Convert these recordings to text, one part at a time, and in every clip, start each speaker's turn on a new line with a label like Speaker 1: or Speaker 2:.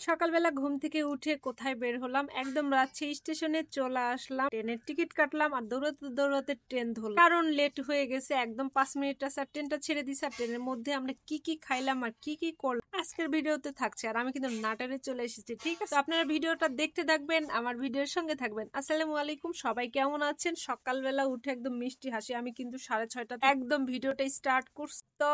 Speaker 1: সকালবেলা ঘুম থেকে উঠে কোথায় বের হলাম, একদম রাজশাহী স্টেশনে চলে আসলাম। ট্রেনের টিকিট কাটলাম আর দৌড়াতে দৌড়াতে ট্রেন ধরলাম, কারণ লেট হয়ে গেছে। একদম 5 মিনিট আছে আর ট্রেনটা ছেড়ে দিছে। আর ট্রেনের মধ্যে আমরা কি কি খাইলাম আর কি কি করলাম আজকের ভিডিওতে থাকছে। আর আমি কিন্তু নাটারে চলে এসেছি, ঠিক আছে? আপনারা ভিডিওটা দেখতে থাকবেন, আমার ভিডিওর সঙ্গে থাকবেন। আসসালামু আলাইকুম, সবাই কেমন আছেন? সকালবেলা উঠে একদম মিষ্টি হাসি। আমি কিন্তু 6:30 একদম ভিডিওটা স্টার্ট করছি। তো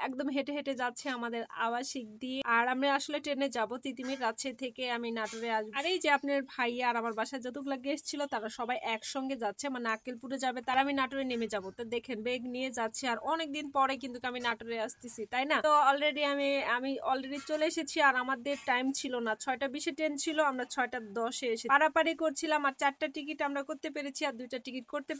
Speaker 1: একদম হেঁটে হেঁটে যাচ্ছে আমাদের আবাসিক দিয়ে। আর আমরা আসলে ট্রেনে যাবো তিতিমির, রাজশাহী থেকে আমি নাটোরে আসবো। আর এই যে আপনার ভাইয়া আর আমার বাসায় যতগুলো গেস্ট ছিল তারা সবাই একসঙ্গে যাচ্ছে, মানে আক্কেলপুরে যাবে, তারা আমি নাটোরে নেমে যাবো। তো দেখেন বেগ নিয়ে যাচ্ছে। আর অনেকদিন পরে কিন্তু আমি নাটোরে আসতেছি, তাই না? তো অলরেডি আমি অলরেডি চলে এসেছি। আর আমাদের টাইম ছিল না, 6:20 ট্রেন ছিল, আমরা 6:10 এসে পারাপারি করছিলাম। আর 4টা টিকিট আমরা করতে পেরেছি, আর 2টা টিকিট করতে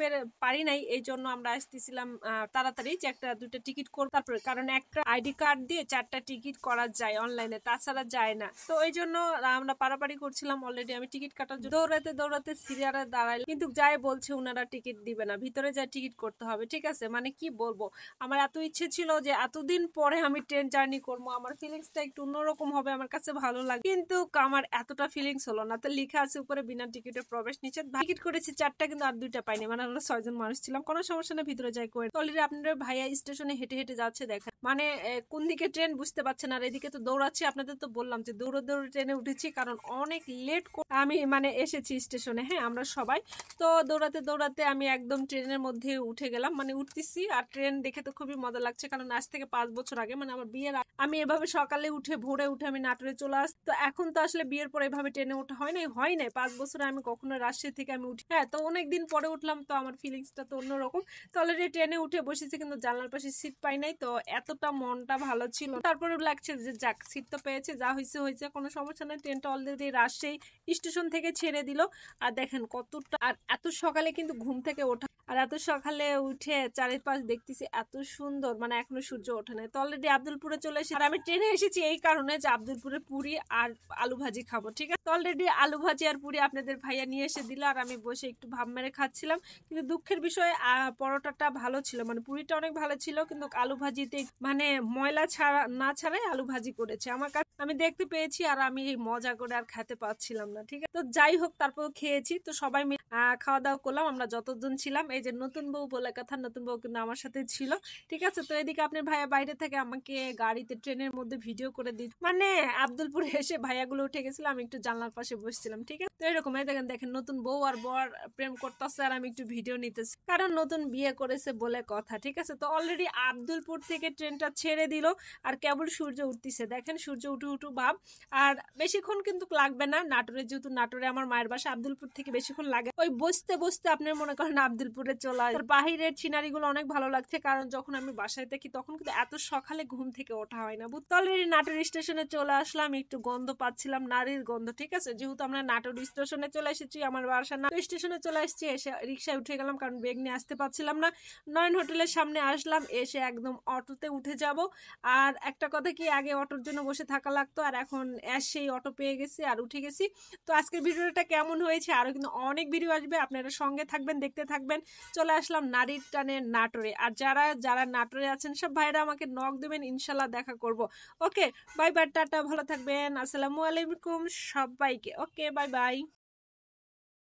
Speaker 1: পারি নাই। এই জন্য আমরা আসতেছিলাম তাড়াতাড়ি, যে একটা 2টা টিকিট করব তারপরে, কারণ একটা আইডি কার্ড দিয়ে 4টা টিকিট করা যায় অনলাইনে, তাছাড়া যায় না। তো ওই জন্য আমরা পারাপারি করছিলাম। অলরেডি আমি টিকিট কাটার জন্য দৌড়াতে দৌড়াতে সিরিয়ালে দাঁড়াই, কিন্তু যাই বলছে ওনারা টিকিট দিবে না, ভিতরে যা টিকিট করতে হবে, ঠিক আছে? মানে কি বলবো, আমার এত ইচ্ছে ছিল যে এতদিন পরে আমি ট্রেন জার্নি করবো, আমার ফিলিংসটা একটু অন্যরকম হবে, আমার কাছে ভালো লাগে। কিন্তু আমার এতটা ফিলিংস হলো না। তো লেখা আছে উপরে বিনা টিকিটে প্রবেশ নিষেধ। টিকিট করেছি 4টা, কিন্তু আর 2টা পাইনি, মানে আমরা 6জন মানুষ ছিলাম। কোনো সমস্যা না, ভিতরে যাই করে। অলরেডি আপনাদের ভাইয়া স্টেশনে হেঁটে হেঁটে যাচ্ছে, দেখেন মানে কোন দিকে ট্রেন বুঝতে পারছেন। আর এদিকে তো দৌড়াচ্ছি, আপনাদের তো বললাম যে দৌড়ে দৌড়ে ট্রেনে উঠেছি, কারণ অনেক লেট আমি মানে এসেছি স্টেশনে। হ্যাঁ, আমরা সবাই তো দৌড়াতে দৌড়াতে আমি একদম ট্রেনের মধ্যে উঠে গেলাম, মানে উঠতেছি। আর ট্রেন দেখে তো খুবই মজা লাগছে, কারণ আজ থেকে 5 বছর আগে, মানে আমার বিয়ের আমি এভাবে সকালে উঠে ভোরে উঠে আমি নাটোরে চলে আসি। তো এখন তো আসলে বিয়ের পরে এভাবে ট্রেনে ওঠা হয় নাই 5 বছরে আমি কখনো রাজশাহী থেকে আমি উঠি। হ্যাঁ, তো অনেকদিন পরে উঠলাম, তো আমার ফিলিংসটা তো অন্যরকম। তো অলরেডি ট্রেনে উঠে বসেছি, কিন্তু জানলার পাশে সিট পাই নাই। তো এতটা মনটা ভালো ছিল, তারপরে লাগছে যে যাক, সিট তো পেয়েছে, যা হয়েছে হয়েছে, কোনো সমস্যা নেই। ট্রেনটা অলরেডি রাজশাহী স্টেশন থেকে ছেড়ে দিল। আর দেখেন কতটা, আর এত সকালে কিন্তু ঘুম থেকে ওঠা, আর এত সকালে উঠে চারিপাশ দেখতেছি এত সুন্দর, মানে এখনো সূর্য ওঠে নাই। তো অলরেডি আব্দুলপুরে চলে এসেছি। আর আমি ট্রেনে এসেছি এই কারণে যে আব্দুলপুরে পুরি আর আলু ভাজি খাবো, ঠিক আছে? তো অলরেডি আলু ভাজি আর পুরি আপনাদের ভাইয়া নিয়ে এসে দিল, আর আমি বসে একটু ভাব মেরে খাচ্ছিলাম। কিন্তু দুঃখের বিষয়, পরোটাটা ভালো ছিল, মানে পুরিটা অনেক ভালো ছিল, কিন্তু আলু ভাজিতে মানে ময়লা ছাড়াই আলু ভাজি করেছে আমার কাছে, আমি দেখতে পেয়েছি। আর আমি মজা করে আর খেতে পাচ্ছিলাম না, ঠিক আছে? তো যাই হোক, তারপর খেয়েছি। তো সবাই মিলে খাওয়া দাওয়া করলাম আমরা যতজন ছিলাম। এই যে নতুন বউ বলে কথা, নতুন বউ কিন্তু আমার সাথে ছিল, ঠিক আছে? তো এদিকে আপনার ভাইয়া বাইরে থেকে আমাকে গাড়িতে ট্রেনের মধ্যে ভিডিও করে দিই, মানে আব্দুলপুরে এসে ভাইয়াগুলো উঠে গেছিল, আমি একটু জানলার পাশে বসছিলাম, ঠিক আছে? তো এরকম এই দেখেন দেখেন নতুন বউ আর বর প্রেম করতেছে, আর আমি একটু ভিডিও নিতেছি, কারণ নতুন বিয়ে করেছে বলে কথা, ঠিক আছে? তো অলরেডি আব্দুলপুর থেকে ট্রেনটা ছেড়ে দিল, আর কেবল সূর্য উঠতেছে, দেখেন সূর্য উঠু উঠু ভাব। আর বেশিক্ষণ কিন্তু লাগবে না নাটোরে, যেহেতু নাটোরে আমার মায়ের বাসা, আব্দুলপুর থেকে বেশিক্ষণ লাগে ওই বসতে বসতে আপনার মনে করেন আব্দুলপুরে চলে আসে। বাহিরের সিনারি গুলো অনেক ভালো লাগছে, কারণ যখন আমি বাসায় থাকি তখন কিন্তু এত সকালে ঘুম থেকে ওঠা হয় না। অলরেডি নাটোর স্টেশনে চলে আসলাম, একটু গন্ধ পাচ্ছিলাম, নারীর গন্ধ, ঠিক আছে? যেহেতু আমরা নাটোর স্টেশনে চলে এসেছি, আমার বাসা নাটোর স্টেশনে চলে আসছি, এসে রিক্সায় উঠে গেলাম, কারণ বেগ নিয়ে আসতে পারছিলাম না। নয়ন হোটেলের সামনে আসলাম, এসে একদম অটোতে উঠে যাব। আর একটা কথা কি, আগে অটোর জন্য বসে থাকা লাগতো, আর এখন সেই অটো পেয়ে গেছি আর উঠে গেছি। তো আজকের ভিডিওটা কেমন হয়েছে, আরো কিন্তু অনেক ভিডিও আসবে, আপনারা সঙ্গে থাকবেন, দেখতে থাকবেন। চলে আসলাম নারীর টানে নাটোরে। আর যারা যারা নাটোরে আছেন সব ভাইরা আমাকে নক দেবেন, ইনশাল্লাহ দেখা করব। ওকে, বাই বাই, টাটা, ভালো থাকবেন, আসসালামু আলাইকুম সবাইকে। ওকে, বাই বাই।